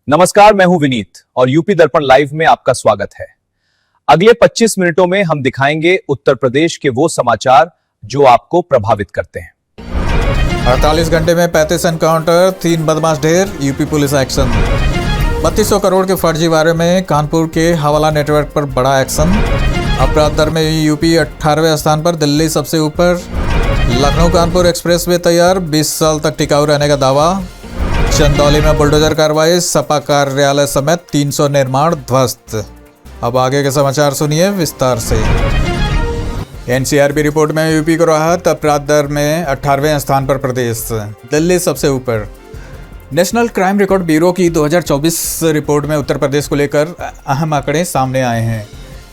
नमस्कार, मैं हूं विनीत और यूपी दर्पण लाइव में आपका स्वागत है। अगले 25 मिनटों में हम दिखाएंगे उत्तर प्रदेश के वो समाचार जो आपको प्रभावित करते हैं। 48 घंटे में 35 एनकाउंटर, 3 बदमाश ढेर, यूपी पुलिस एक्शन। 3200 करोड़ के फर्जीवाड़े में कानपुर के हवाला नेटवर्क पर बड़ा एक्शन। अपराध दर में यूपी 18वें स्थान पर, दिल्ली सबसे ऊपर। लखनऊ कानपुर एक्सप्रेसवे तैयार, 20 साल तक टिकाऊ रहने का दावा। चंदौली में बुलडोजर कार्रवाई, सपा कार्यालय समेत 300 निर्माण ध्वस्त। अब आगे के समाचार सुनिए विस्तार से। एनसीआरबी रिपोर्ट में यूपी को राहत, अपराध दर में 18वें स्थान पर प्रदेश, दिल्ली सबसे ऊपर। नेशनल क्राइम रिकॉर्ड ब्यूरो की 2024 रिपोर्ट में उत्तर प्रदेश को लेकर अहम आंकड़े सामने आए हैं।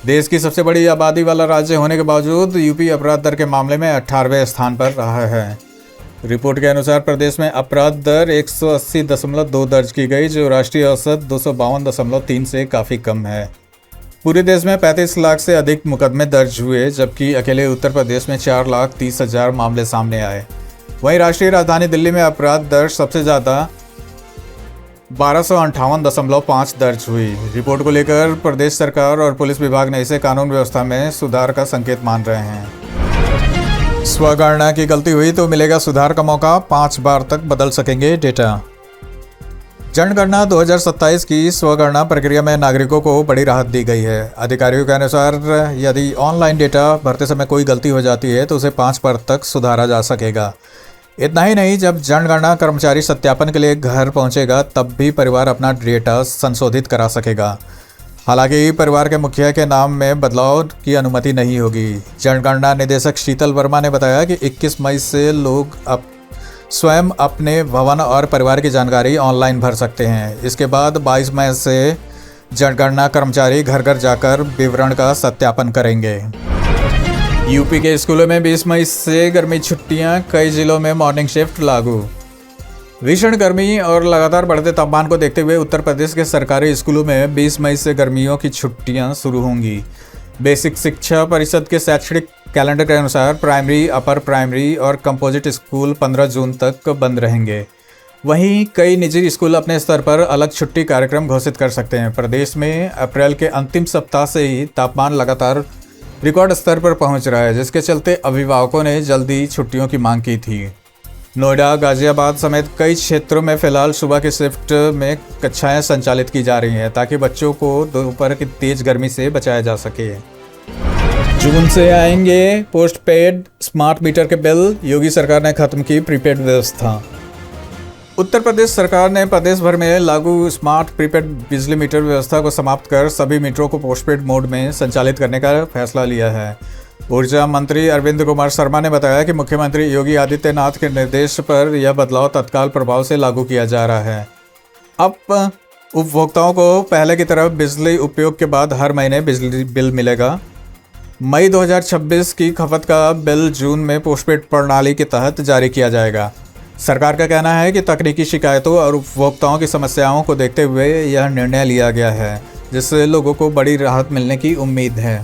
देश की सबसे बड़ी आबादी वाला राज्य होने के बावजूद यूपी अपराध दर के मामले में 18वें स्थान पर रहा है। रिपोर्ट के अनुसार प्रदेश में अपराध दर 180.2 दर्ज की गई, जो राष्ट्रीय औसत 252.3 से काफ़ी कम है। पूरे देश में 35 लाख से अधिक मुकदमे दर्ज हुए, जबकि अकेले उत्तर प्रदेश में 4,30,000 मामले सामने आए। वहीं राष्ट्रीय राजधानी दिल्ली में अपराध दर सबसे ज़्यादा 1258.5 दर्ज हुई। रिपोर्ट को लेकर प्रदेश सरकार और पुलिस विभाग ने इसे कानून व्यवस्था में सुधार का संकेत मान रहे हैं। स्वगणना की गलती हुई तो मिलेगा सुधार का मौका, 5 बार तक बदल सकेंगे डेटा। जनगणना 2027 की स्वगणना प्रक्रिया में नागरिकों को बड़ी राहत दी गई है। अधिकारियों के अनुसार यदि ऑनलाइन डेटा भरते समय कोई गलती हो जाती है तो उसे 5 बार तक सुधारा जा सकेगा। इतना ही नहीं, जब जनगणना कर्मचारी सत्यापन के लिए घर पहुंचेगा तब भी परिवार अपना डेटा संशोधित करा सकेगा। हालांकि परिवार के मुखिया के नाम में बदलाव की अनुमति नहीं होगी। जनगणना निदेशक शीतल वर्मा ने बताया कि 21 मई से लोग अब स्वयं अपने भवन और परिवार की जानकारी ऑनलाइन भर सकते हैं। इसके बाद 22 मई से जनगणना कर्मचारी घर घर जाकर विवरण का सत्यापन करेंगे। यूपी के स्कूलों में 20 मई से गर्मी छुट्टियां, कई जिलों में मॉर्निंग शिफ्ट लागू। भीषण गर्मी और लगातार बढ़ते तापमान को देखते हुए उत्तर प्रदेश के सरकारी स्कूलों में 20 मई से गर्मियों की छुट्टियां शुरू होंगी। बेसिक शिक्षा परिषद के शैक्षणिक कैलेंडर के अनुसार प्राइमरी, अपर प्राइमरी और कंपोजिट स्कूल 15 जून तक बंद रहेंगे। वहीं कई निजी स्कूल अपने स्तर पर अलग छुट्टी कार्यक्रम घोषित कर सकते हैं। प्रदेश में अप्रैल के अंतिम सप्ताह से ही तापमान लगातार रिकॉर्ड स्तर पर पहुंच रहा है, जिसके चलते अभिभावकों ने जल्दी छुट्टियों की मांग की थी। नोएडा, गाजियाबाद समेत कई क्षेत्रों में फिलहाल सुबह की शिफ्ट में कक्षाएं संचालित की जा रही हैं, ताकि बच्चों को दोपहर की तेज गर्मी से बचाया जा सके। जून से आएंगे पोस्ट पेड स्मार्ट मीटर के बिल, योगी सरकार ने खत्म की प्रीपेड व्यवस्था। उत्तर प्रदेश सरकार ने प्रदेश भर में लागू स्मार्ट प्रीपेड बिजली मीटर व्यवस्था को समाप्त कर सभी मीटरों को पोस्टपेड मोड में संचालित करने का फैसला लिया है। ऊर्जा मंत्री अरविंद कुमार शर्मा ने बताया कि मुख्यमंत्री योगी आदित्यनाथ के निर्देश पर यह बदलाव तत्काल प्रभाव से लागू किया जा रहा है। अब उपभोक्ताओं को पहले की तरह बिजली उपयोग के बाद हर महीने बिजली बिल मिलेगा। मई 2026 की खपत का बिल जून में पोस्टपेड प्रणाली के तहत जारी किया जाएगा। सरकार का कहना है कि तकनीकी शिकायतों और उपभोक्ताओं की समस्याओं को देखते हुए यह निर्णय लिया गया है, जिससे लोगों को बड़ी राहत मिलने की उम्मीद है।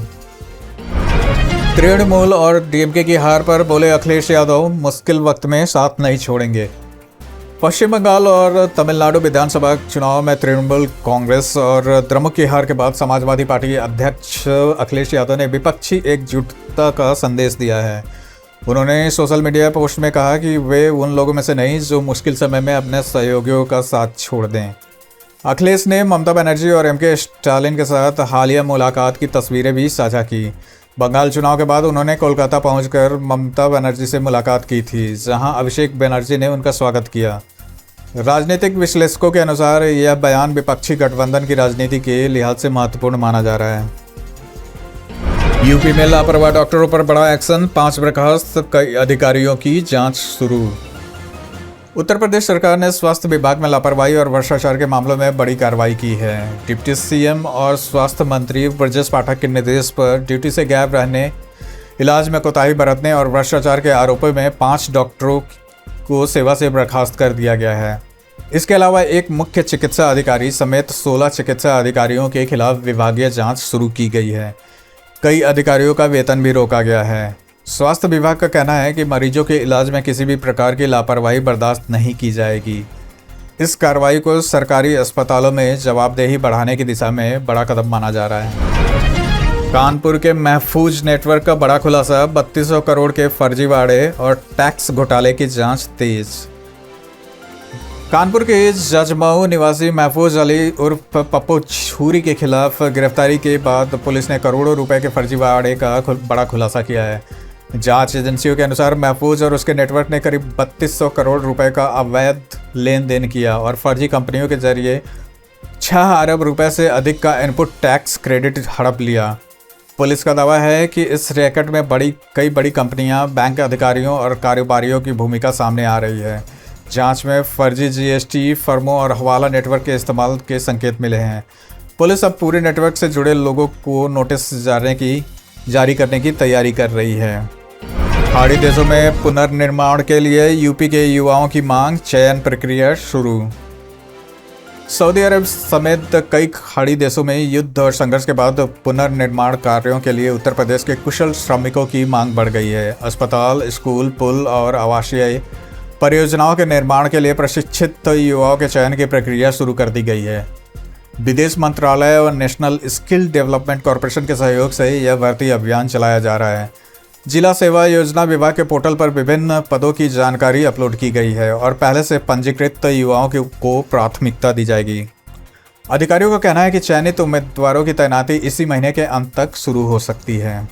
तृणमूल और डीएमके की हार पर बोले अखिलेश यादव, मुश्किल वक्त में साथ नहीं छोड़ेंगे। पश्चिम बंगाल और तमिलनाडु विधानसभा चुनाव में तृणमूल कांग्रेस और द्रमुक की हार के बाद समाजवादी पार्टी अध्यक्ष अखिलेश यादव ने विपक्षी एकजुटता का संदेश दिया है। उन्होंने सोशल मीडिया पोस्ट में कहा कि वे उन लोगों में से नहीं जो मुश्किल समय में अपने सहयोगियों का साथ छोड़ दें। अखिलेश ने ममता बनर्जी और एमके स्टालिन के साथ हालिया मुलाकात की तस्वीरें भी साझा की। बंगाल चुनाव के बाद उन्होंने कोलकाता पहुंचकर ममता बनर्जी से मुलाकात की थी, जहां अभिषेक बनर्जी ने उनका स्वागत किया। राजनीतिक विश्लेषकों के अनुसार यह बयान विपक्षी गठबंधन की राजनीति के लिहाज से महत्वपूर्ण माना जा रहा है। यूपी में लापरवाह डॉक्टरों पर बड़ा एक्शन, 5 बर्खास्त, कई अधिकारियों की जांच शुरू। उत्तर प्रदेश सरकार ने स्वास्थ्य विभाग में लापरवाही और भ्रष्टाचार के मामलों में बड़ी कार्रवाई की है। डिप्टी सीएम और स्वास्थ्य मंत्री ब्रजेश पाठक के निर्देश पर ड्यूटी से गायब रहने, इलाज में कोताही बरतने और भ्रष्टाचार के आरोपों में 5 डॉक्टरों को सेवा से बर्खास्त कर दिया गया है। इसके अलावा एक मुख्य चिकित्सा अधिकारी समेत 16 चिकित्सा अधिकारियों के खिलाफ विभागीय जाँच शुरू की गई है। कई अधिकारियों का वेतन भी रोका गया है। स्वास्थ्य विभाग का कहना है कि मरीजों के इलाज में किसी भी प्रकार की लापरवाही बर्दाश्त नहीं की जाएगी। इस कार्रवाई को सरकारी अस्पतालों में जवाबदेही बढ़ाने की दिशा में बड़ा कदम माना जा रहा है। कानपुर के महफूज नेटवर्क का बड़ा खुलासा, 3200 करोड़ के फर्जीवाड़े और टैक्स घोटाले की जांच तेज। कानपुर के जजमऊ निवासी महफूज अली उर्फ पप्पू छूरी के खिलाफ गिरफ्तारी के बाद पुलिस ने करोड़ों रुपए के फर्जीवाड़े का बड़ा खुलासा किया है। जांच एजेंसियों के अनुसार महफूज और उसके नेटवर्क ने करीब 3200 करोड़ रुपए का अवैध लेन देन किया और फर्जी कंपनियों के जरिए 6 अरब रुपए से अधिक का इनपुट टैक्स क्रेडिट हड़प लिया। पुलिस का दावा है कि इस रैकेट में कई बड़ी कंपनियां, बैंक अधिकारियों और कारोबारियों की भूमिका सामने आ रही है। जांच में फर्जी जीएसटी फर्मों और हवाला नेटवर्क के इस्तेमाल के संकेत मिले हैं। पुलिस अब पूरे नेटवर्क से जुड़े लोगों को नोटिस जारी करने की तैयारी कर रही है। खाड़ी देशों में पुनर्निर्माण के लिए यूपी के युवाओं की मांग, चयन प्रक्रिया शुरू। सऊदी अरब समेत कई खाड़ी देशों में युद्ध और संघर्ष के बाद पुनर्निर्माण कार्यों के लिए उत्तर प्रदेश के कुशल श्रमिकों की मांग बढ़ गई है। अस्पताल, स्कूल, पुल और आवासीय परियोजनाओं के निर्माण के लिए प्रशिक्षित युवाओं के चयन की प्रक्रिया शुरू कर दी गई है। विदेश मंत्रालय और नेशनल स्किल डेवलपमेंट कॉरपोरेशन के सहयोग से यह भर्ती अभियान चलाया जा रहा है। जिला सेवा योजना विभाग के पोर्टल पर विभिन्न पदों की जानकारी अपलोड की गई है और पहले से पंजीकृत युवाओं को प्राथमिकता दी जाएगी। अधिकारियों का कहना है कि चयनित उम्मीदवारों की तैनाती इसी महीने के अंत तक शुरू हो सकती है।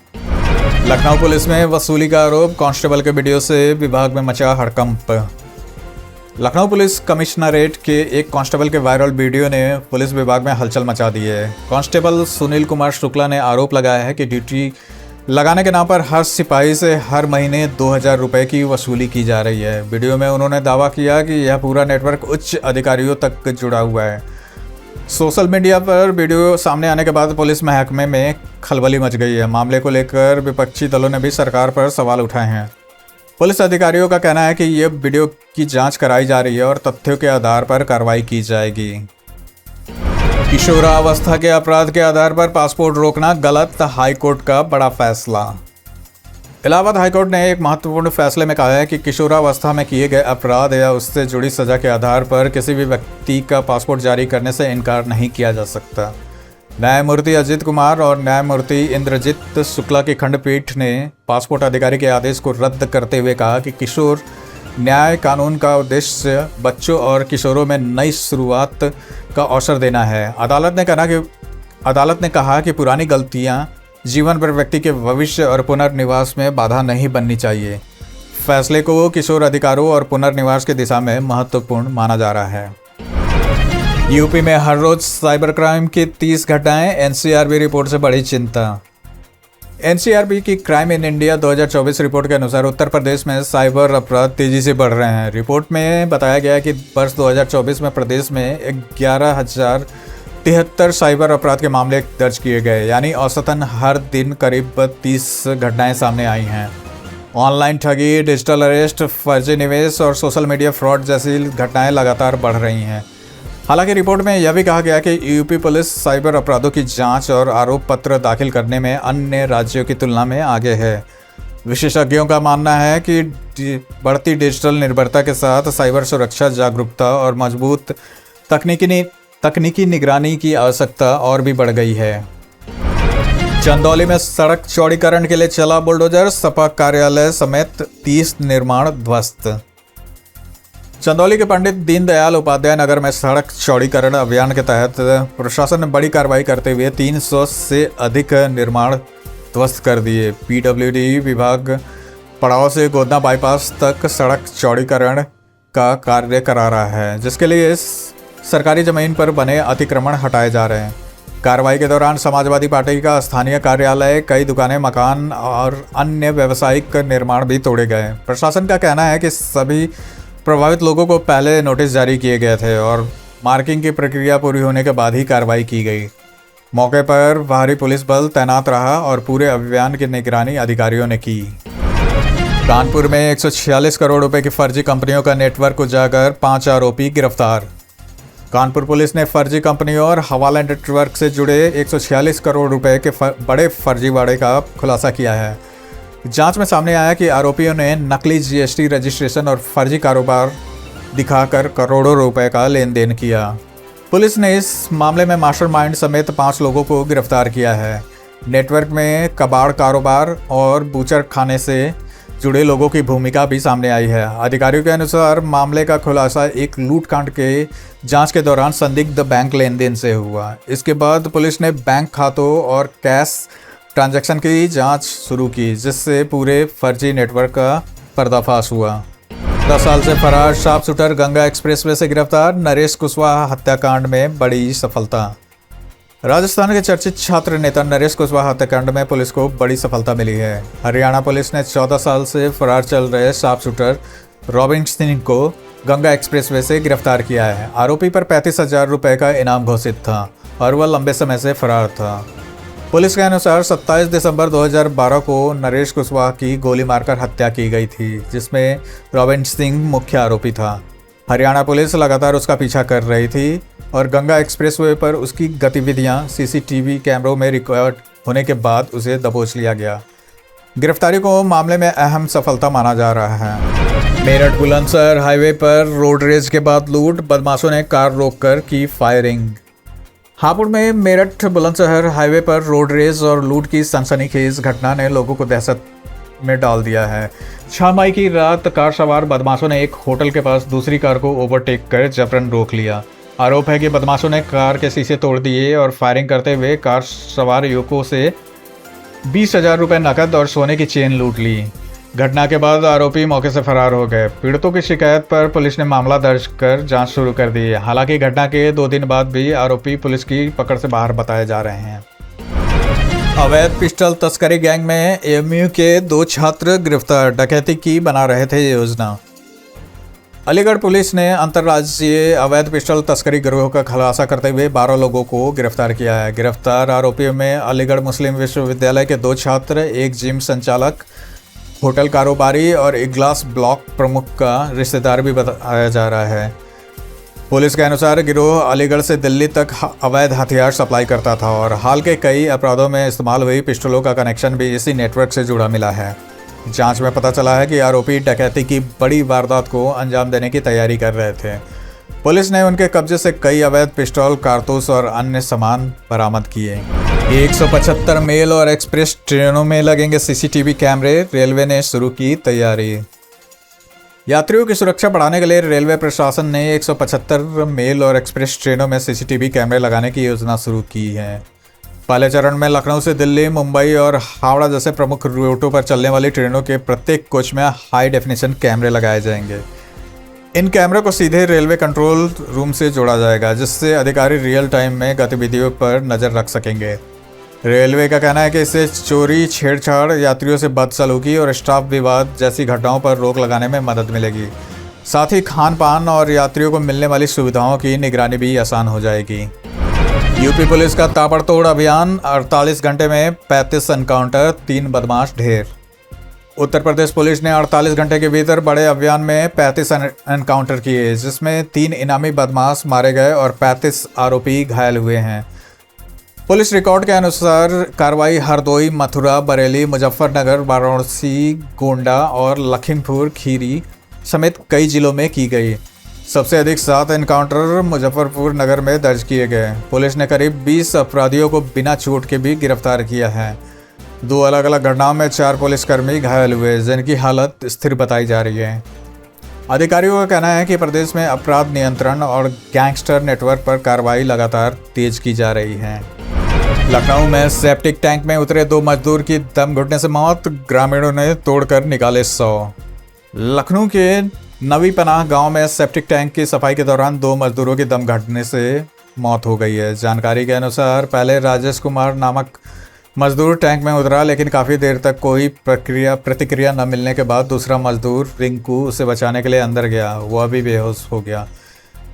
लखनऊ पुलिस में वसूली का आरोप, कांस्टेबल के वीडियो से विभाग में मचा हड़कंप। लखनऊ पुलिस कमिश्नरेट के एक कांस्टेबल के वायरल वीडियो ने पुलिस विभाग में हलचल मचा दी है। कांस्टेबल सुनील कुमार शुक्ला ने आरोप लगाया है कि ड्यूटी लगाने के नाम पर हर सिपाही से हर महीने 2000 रुपये की वसूली की जा रही है। वीडियो में उन्होंने दावा किया कि यह पूरा नेटवर्क उच्च अधिकारियों तक जुड़ा हुआ है। सोशल मीडिया पर वीडियो सामने आने के बाद पुलिस महकमे में खलबली मच गई है। मामले को लेकर विपक्षी दलों ने भी सरकार पर सवाल उठाए हैं। पुलिस अधिकारियों का कहना है कि ये वीडियो की जांच कराई जा रही है और तथ्यों के आधार पर कार्रवाई की जाएगी। किशोरावस्था के अपराध के आधार पर पासपोर्ट रोकना गलत, हाईकोर्ट का बड़ा फैसला। इलाहाबाद हाईकोर्ट ने एक महत्वपूर्ण फैसले में कहा है कि किशोरावस्था में किए गए अपराध या उससे जुड़ी सजा के आधार पर किसी भी व्यक्ति का पासपोर्ट जारी करने से इनकार नहीं किया जा सकता। न्यायमूर्ति अजित कुमार और न्यायमूर्ति इंद्रजीत शुक्ला की खंडपीठ ने पासपोर्ट अधिकारी के आदेश को रद्द करते हुए कहा कि किशोर न्याय कानून का उद्देश्य बच्चों और किशोरों में नई शुरुआत का अवसर देना है। अदालत ने कहा कि पुरानी गलतियां जीवन भर व्यक्ति के भविष्य और पुनर्निवास में बाधा नहीं बननी चाहिए। फैसले को किशोर अधिकारों और पुनर्निवास की दिशा में महत्वपूर्ण माना जा रहा है। यूपी में हर रोज साइबर क्राइम की 30 घटनाएं, एनसीआरबी रिपोर्ट से बड़ी चिंता। एनसीआरबी की क्राइम इन इंडिया 2024 रिपोर्ट के अनुसार उत्तर प्रदेश में साइबर अपराध तेजी से बढ़ रहे हैं। रिपोर्ट में बताया गया है कि वर्ष 2024 में प्रदेश में 11,073 साइबर अपराध के मामले दर्ज किए गए, यानी औसतन हर दिन करीब 30 घटनाएं सामने आई हैं। ऑनलाइन ठगी, डिजिटल अरेस्ट, फर्जी निवेश और सोशल मीडिया फ्रॉड जैसी घटनाएं लगातार बढ़ रही हैं। हालांकि रिपोर्ट में यह भी कहा गया कि यूपी पुलिस साइबर अपराधों की जांच और आरोप पत्र दाखिल करने में अन्य राज्यों की तुलना में आगे है। विशेषज्ञों का मानना है कि बढ़ती डिजिटल निर्भरता के साथ साइबर सुरक्षा जागरूकता और मजबूत तकनीकी निगरानी की आवश्यकता और भी बढ़ गई है। चंदौली में सड़क चौड़ीकरण के लिए चला बुलडोजर, सपा कार्यालय समेत 30 निर्माण ध्वस्त। चंदौली के पंडित दीनदयाल उपाध्याय नगर में सड़क चौड़ीकरण अभियान के तहत प्रशासन ने बड़ी कार्रवाई करते हुए 300 से अधिक निर्माण ध्वस्त कर दिए। पीडब्ल्यूडी विभाग पड़ाव से गोदना बाईपास तक सड़क चौड़ीकरण का कार्य करा रहा है, जिसके लिए सरकारी जमीन पर बने अतिक्रमण हटाए जा रहे हैं। कार्रवाई के दौरान समाजवादी पार्टी का स्थानीय कार्यालय, कई दुकानें, मकान और अन्य व्यावसायिक निर्माण भी तोड़े गए। प्रशासन का कहना है कि सभी प्रभावित लोगों को पहले नोटिस जारी किए गए थे और मार्किंग की प्रक्रिया पूरी होने के बाद ही कार्रवाई की गई। मौके पर भारी पुलिस बल तैनात रहा और पूरे अभियान की निगरानी अधिकारियों ने की। कानपुर में 146 करोड़ रुपए की फर्जी कंपनियों का नेटवर्क उजागर, 5 आरोपी गिरफ्तार। कानपुर पुलिस ने फर्जी कंपनियों और हवाला नेटवर्क से जुड़े 146 करोड़ रुपए के बड़े फर्जीवाड़े का खुलासा किया है। जांच में सामने आया कि आरोपियों ने नकली जीएसटी रजिस्ट्रेशन और फर्जी कारोबार दिखाकर करोड़ों रुपए का लेन देन किया। पुलिस ने इस मामले में मास्टरमाइंड समेत 5 लोगों को गिरफ्तार किया है। नेटवर्क में कबाड़ कारोबार और बूचर खाने से जुड़े लोगों की भूमिका भी सामने आई है। अधिकारियों के अनुसार मामले का खुलासा एक लूटकांड के जांच के दौरान संदिग्ध बैंक लेन देन से हुआ। इसके बाद पुलिस ने बैंक खातों और कैश ट्रांजैक्शन की जांच शुरू की, जिससे पूरे फर्जी नेटवर्क का पर्दाफाश हुआ। 10 साल से फरार शार्प शूटर गंगा एक्सप्रेसवे से गिरफ्तार, नरेश कुशवाहा हत्याकांड में बड़ी सफलता। राजस्थान के चर्चित छात्र नेता नरेश कुशवाहा हत्याकांड में पुलिस को बड़ी सफलता मिली है। हरियाणा पुलिस ने 14 साल से फरार चल रहे शार्प शूटर रॉबिन सिंह को गंगा एक्सप्रेसवे से गिरफ्तार किया है। आरोपी पर 35,000 रुपये का इनाम घोषित था और वह लंबे समय से फरार था। पुलिस के अनुसार 27 दिसंबर 2012 को नरेश कुशवाहा की गोली मारकर हत्या की गई थी, जिसमें रॉबिन सिंह मुख्य आरोपी था। हरियाणा पुलिस लगातार उसका पीछा कर रही थी और गंगा एक्सप्रेसवे पर उसकी गतिविधियां सीसीटीवी कैमरों में रिकॉर्ड होने के बाद उसे दबोच लिया गया। गिरफ्तारी को मामले में अहम सफलता माना जा रहा है। मेरठ बुलंदशहर हाईवे पर रोड रेज के बाद लूट, बदमाशों ने कार रोककर की फायरिंग। हापुड़ में मेरठ बुलंदशहर हाईवे पर रोड रेज और लूट की सनसनीखेज घटना ने लोगों को दहशत में डाल दिया है। 6 मई की रात कार सवार बदमाशों ने एक होटल के पास दूसरी कार को ओवरटेक कर जबरन रोक लिया। आरोप है कि बदमाशों ने कार के शीशे तोड़ दिए और फायरिंग करते हुए कार सवार युवकों से 20,000 रुपये नकद और सोने की चेन लूट ली। घटना के बाद आरोपी मौके से फरार हो गए। पीड़ितों की शिकायत पर पुलिस ने मामला दर्ज कर जांच शुरू कर दी है। हालांकि घटना के 2 दिन बाद भी आरोपी पुलिस की पकड़ से बाहर बताए जा रहे हैं। अवैध पिस्टल तस्करी गैंग में एएमयू के 2 छात्र गिरफ्तार, डकैती की बना रहे थे योजना। अलीगढ़ पुलिस ने अंतर्राज्यीय अवैध पिस्टल तस्करी गिरोह का खुलासा करते हुए 12 लोगों को गिरफ्तार किया है। गिरफ्तार आरोपियों में अलीगढ़ मुस्लिम विश्वविद्यालय के 2 छात्र, एक जिम संचालक, होटल कारोबारी और इगलास ब्लॉक प्रमुख का रिश्तेदार भी बताया जा रहा है। पुलिस के अनुसार गिरोह अलीगढ़ से दिल्ली तक अवैध हथियार सप्लाई करता था और हाल के कई अपराधों में इस्तेमाल हुई पिस्टलों का कनेक्शन भी इसी नेटवर्क से जुड़ा मिला है। जांच में पता चला है कि आरोपी डकैती की बड़ी वारदात को अंजाम देने की तैयारी कर रहे थे। पुलिस ने उनके कब्जे से कई अवैध पिस्टल, कारतूस और अन्य सामान बरामद किए। 175 मेल और एक्सप्रेस ट्रेनों में लगेंगे सीसीटीवी कैमरे, रेलवे ने शुरू की तैयारी। यात्रियों की सुरक्षा बढ़ाने के लिए रेलवे प्रशासन ने 175 मेल और एक्सप्रेस ट्रेनों में सीसीटीवी कैमरे लगाने की योजना शुरू की है। पहले चरण में लखनऊ से दिल्ली, मुंबई और हावड़ा जैसे प्रमुख रूटों पर चलने वाली ट्रेनों के प्रत्येक कोच में हाई डेफिनेशन कैमरे लगाए जाएंगे। इन कैमरों को सीधे रेलवे कंट्रोल रूम से जोड़ा जाएगा, जिससे अधिकारी रियल टाइम में गतिविधियों पर नज़र रख सकेंगे। रेलवे का कहना है कि इससे चोरी, छेड़छाड़, यात्रियों से बदसलूकी और स्टाफ विवाद जैसी घटनाओं पर रोक लगाने में मदद मिलेगी। साथ ही खान पान और यात्रियों को मिलने वाली सुविधाओं की निगरानी भी आसान हो जाएगी। यूपी पुलिस का ताबड़तोड़ अभियान, 48 घंटे में 35 एनकाउंटर, 3 बदमाश ढेर। उत्तर प्रदेश पुलिस ने 48 घंटे के भीतर बड़े अभियान में 35 एनकाउंटर किए, जिसमें 3 इनामी बदमाश मारे गए और 35 आरोपी घायल हुए हैं। पुलिस रिकॉर्ड के अनुसार कार्रवाई हरदोई, मथुरा, बरेली, मुजफ्फरनगर, वाराणसी, गोंडा और लखीमपुर खीरी समेत कई जिलों में की गई। सबसे अधिक 7 एनकाउंटर मुजफ्फरपुर नगर में दर्ज किए गए। पुलिस ने करीब 20 अपराधियों को बिना चोट के भी गिरफ्तार किया है। 2 अलग अलग घटनाओं में 4 पुलिसकर्मी घायल हुए, जिनकी हालत स्थिर बताई जा रही है। अधिकारियों का कहना है कि प्रदेश में अपराध नियंत्रण और गैंगस्टर नेटवर्क पर कार्रवाई लगातार तेज की जा रही है। लखनऊ में सेप्टिक टैंक में उतरे 2 मजदूर की दम घुटने से मौत, ग्रामीणों ने तोड़कर निकाले 100। लखनऊ के नवी पनाह गांव में सेप्टिक टैंक की सफाई के दौरान 2 मजदूरों की दम घुटने से मौत हो गई है। जानकारी के अनुसार पहले राजेश कुमार नामक मजदूर टैंक में उतरा, लेकिन काफ़ी देर तक कोई प्रतिक्रिया न मिलने के बाद दूसरा मजदूर रिंकू उसे बचाने के लिए अंदर गया। वह भी बेहोश हो गया।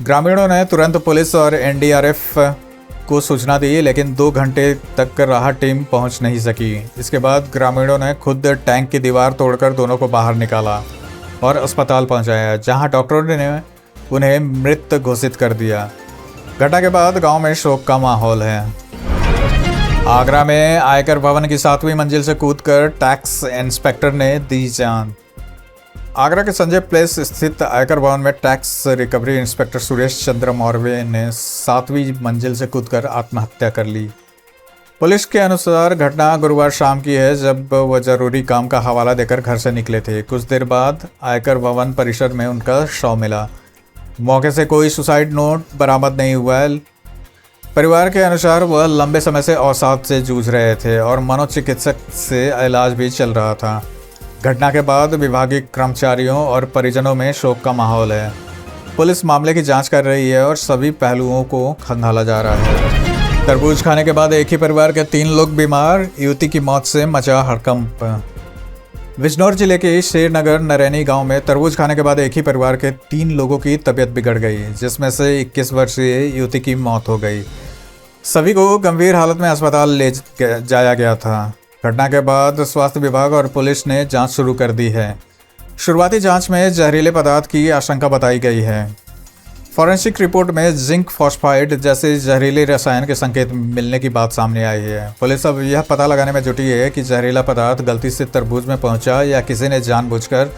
ग्रामीणों ने तुरंत पुलिस और एनडीआरएफ को सूचना दी, लेकिन 2 घंटे तक राहत टीम पहुंच नहीं सकी। इसके बाद ग्रामीणों ने खुद टैंक की दीवार तोड़कर दोनों को बाहर निकाला और अस्पताल पहुंचाया, जहां डॉक्टरों ने उन्हें मृत घोषित कर दिया। घटना के बाद गांव में शोक का माहौल है। आगरा में आयकर भवन की 7वीं मंजिल से कूदकर टैक्स इंस्पेक्टर ने दी जान। आगरा के संजय प्लेस स्थित आयकर भवन में tax recovery inspector Suresh Chandra Maurya ने 7वीं मंजिल से कूदकर आत्महत्या कर ली। पुलिस के अनुसार घटना गुरुवार शाम की है, जब वह जरूरी काम का हवाला देकर घर से निकले थे। कुछ देर बाद आयकर भवन परिसर में उनका शव मिला। मौके से कोई सुसाइड नोट बरामद नहीं हुआ है। परिवार के अनुसार वह लंबे समय से अवसाद से जूझ रहे थे और मनोचिकित्सक से इलाज भी चल रहा था। घटना के बाद विभागीय कर्मचारियों और परिजनों में शोक का माहौल है। पुलिस मामले की जांच कर रही है और सभी पहलुओं को खंगाला जा रहा है। तरबूज खाने के बाद एक ही परिवार के 3 लोग बीमार, युवती की मौत से मचा हड़कंप। बिजनौर जिले के शेरनगर नरैनी गांव में तरबूज खाने के बाद एक ही परिवार के 3 लोगों की तबीयत बिगड़ गई, जिसमें से 21 वर्षीय युवती की मौत हो गई। सभी को गंभीर हालत में अस्पताल ले जाया गया था। घटना के बाद स्वास्थ्य विभाग और पुलिस ने जांच शुरू कर दी है। शुरुआती जांच में जहरीले पदार्थ की आशंका बताई गई है। फॉरेंसिक रिपोर्ट में जिंक फॉस्फाइड जैसे जहरीले रसायन के संकेत मिलने की बात सामने आई है। पुलिस अब यह पता लगाने में जुटी है कि जहरीला पदार्थ गलती से तरबूज में पहुंचा या किसी ने जानबूझकर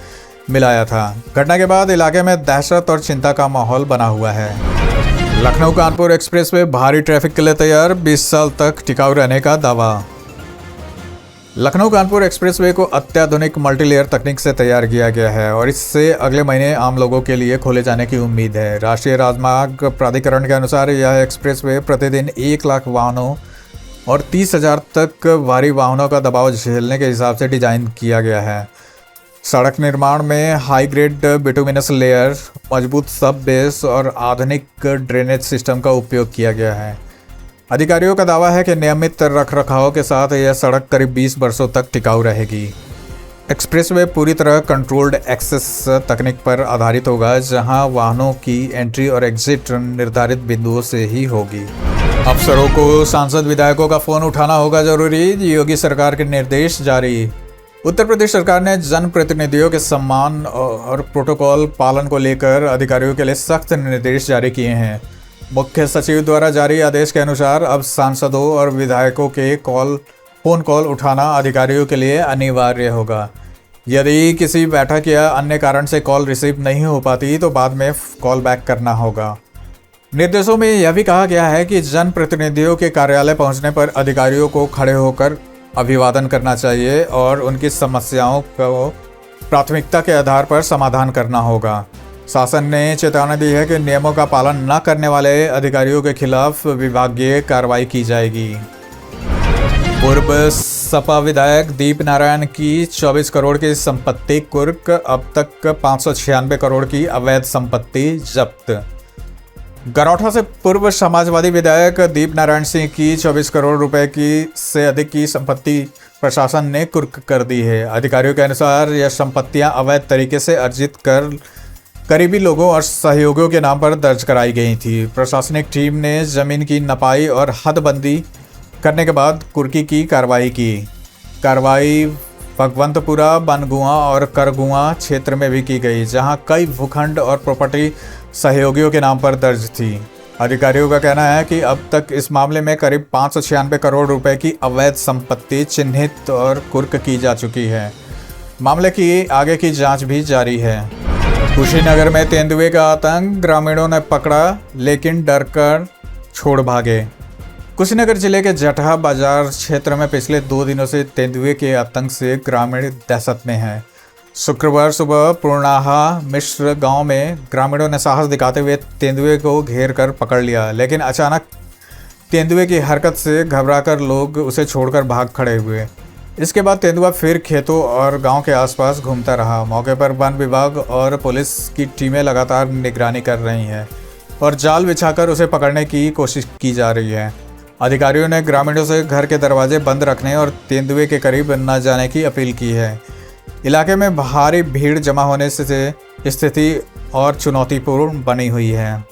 मिलाया था। घटना के बाद इलाके में दहशत और चिंता का माहौल बना हुआ है। लखनऊ कानपुर एक्सप्रेसवे भारी ट्रैफिक के लिए तैयार, 20 साल तक टिकाऊ रहने का दावा। लखनऊ कानपुर एक्सप्रेसवे को अत्याधुनिक मल्टीलेयर तकनीक से तैयार किया गया है और इससे अगले महीने आम लोगों के लिए खोले जाने की उम्मीद है। राष्ट्रीय राजमार्ग प्राधिकरण के अनुसार यह एक्सप्रेसवे प्रतिदिन 1 लाख वाहनों और 30,000 तक भारी वाहनों का दबाव झेलने के हिसाब से डिजाइन किया गया है। सड़क निर्माण में हाई ग्रेड बिटुमिनस लेयर, मजबूत सब बेस और आधुनिक ड्रेनेज सिस्टम का उपयोग किया गया है। अधिकारियों का दावा है कि नियमित रखरखाव के साथ यह सड़क करीब 20 वर्षों तक टिकाऊ रहेगी। एक्सप्रेसवे पूरी तरह कंट्रोल्ड एक्सेस तकनीक पर आधारित होगा, जहां वाहनों की एंट्री और एग्जिट निर्धारित बिंदुओं से ही होगी। अफसरों को सांसद विधायकों का फोन उठाना होगा जरूरी, योगी सरकार के निर्देश जारी। उत्तर प्रदेश सरकार ने जनप्रतिनिधियों के सम्मान और प्रोटोकॉल पालन को लेकर अधिकारियों के लिए सख्त निर्देश जारी किए हैं। मुख्य सचिव द्वारा जारी आदेश के अनुसार अब सांसदों और विधायकों के फोन कॉल उठाना अधिकारियों के लिए अनिवार्य होगा। यदि किसी बैठक या अन्य कारण से कॉल रिसीव नहीं हो पाती तो बाद में कॉल बैक करना होगा। निर्देशों में यह भी कहा गया है कि जनप्रतिनिधियों के कार्यालय पहुंचने पर अधिकारियों को खड़े होकर अभिवादन करना चाहिए और उनकी समस्याओं को प्राथमिकता के आधार पर समाधान करना होगा। शासन ने चेतावनी दी है कि नियमों का पालन न करने वाले अधिकारियों के खिलाफ विभागीय कार्रवाई की जाएगी। पूर्व सपा विधायक दीप नारायण की 24 करोड़ की संपत्ति कुर्क, अब तक 596 करोड़ की अवैध संपत्ति जब्त। गरौठा से पूर्व समाजवादी विधायक दीप नारायण सिंह की 24 करोड़ रुपए की से अधिक की संपत्ति प्रशासन ने कुर्क कर दी है। अधिकारियों के अनुसार यह संपत्तियां अवैध तरीके से अर्जित कर करीबी लोगों और सहयोगियों के नाम पर दर्ज कराई गई थी। प्रशासनिक टीम ने जमीन की नपाई और हदबंदी करने के बाद कुर्की की कार्रवाई की। कार्रवाई भगवंतपुरा, बनगुआ और करगुआ क्षेत्र में भी की गई, जहां कई भूखंड और प्रॉपर्टी सहयोगियों के नाम पर दर्ज थी। अधिकारियों का कहना है कि अब तक इस मामले में करीब 596 करोड़ रुपए की अवैध संपत्ति चिन्हित और कुर्क की जा चुकी है। मामले की आगे की जांच भी जारी है। कुशीनगर में तेंदुए का आतंक, ग्रामीणों ने पकड़ा लेकिन डर कर छोड़ भागे। कुशीनगर जिले के जटहा बाजार क्षेत्र में पिछले 2 दिनों से तेंदुए के आतंक से ग्रामीण दहशत में हैं। शुक्रवार सुबह पूर्णाहा मिश्र गांव में ग्रामीणों ने साहस दिखाते हुए तेंदुए को घेर कर पकड़ लिया, लेकिन अचानक तेंदुए की हरकत से घबराकर लोग उसे छोड़कर भाग खड़े हुए। इसके बाद तेंदुआ फिर खेतों और गांव के आसपास घूमता रहा। मौके पर वन विभाग और पुलिस की टीमें लगातार निगरानी कर रही हैं और जाल बिछाकर उसे पकड़ने की कोशिश की जा रही है। अधिकारियों ने ग्रामीणों से घर के दरवाजे बंद रखने और तेंदुए के करीब न जाने की अपील की है। इलाके में भारी भीड़ जमा होने से स्थिति और चुनौतीपूर्ण बनी हुई है।